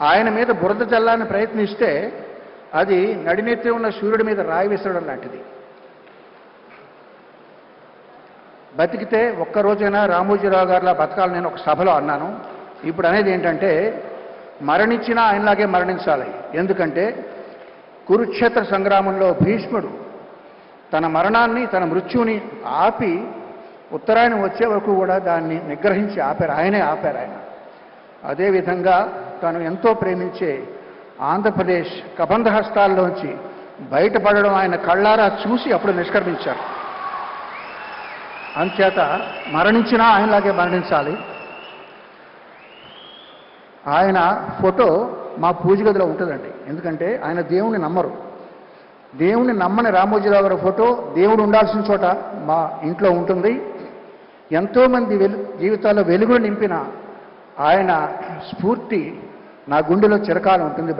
ఆయన మీద బురద చల్లాలని ప్రయత్నిస్తే అది నడినెత్తి ఉన్న సూర్యుడి మీద రాయి విసరడం లాంటిది. బతికితే ఒక్కరోజైనా రామోజీరావు గారిలా బతకాలని నేను ఒక సభలో అన్నాను. ఇప్పుడు అనేది ఏంటంటే మరణించినా ఆయనలాగే మరణించాలి. ఎందుకంటే కురుక్షేత్ర సంగ్రామంలో భీష్ముడు తన మరణాన్ని, తన మృత్యుని ఆపి ఉత్తరాయణం వచ్చే వరకు కూడా దాన్ని నిగ్రహించి ఆపారు. ఆయనే ఆపారు. ఆయన అదేవిధంగా తను ఎంతో ప్రేమించే ఆంధ్రప్రదేశ్ కబంధ హస్తాల్లోంచి బయటపడడం ఆయన కళ్ళారా చూసి అప్పుడు నిష్క్రమించారు. అంచేత మరణించినా ఆయనలాగే మరణించాలి. ఆయన ఫోటో మా పూజ గదిలో ఉంటుందండి. ఎందుకంటే ఆయన దేవుణ్ణి నమ్మరు. దేవుణ్ణి నమ్మని రామోజీరావు గారి ఫోటో దేవుడు ఉండాల్సిన చోట మా ఇంట్లో ఉంటుంది. ఎంతోమంది జీవితాల్లో వెలుగులు నింపిన ఆయన స్ఫూర్తి నా గుండెలో చిరకాలం ఉంటుంది.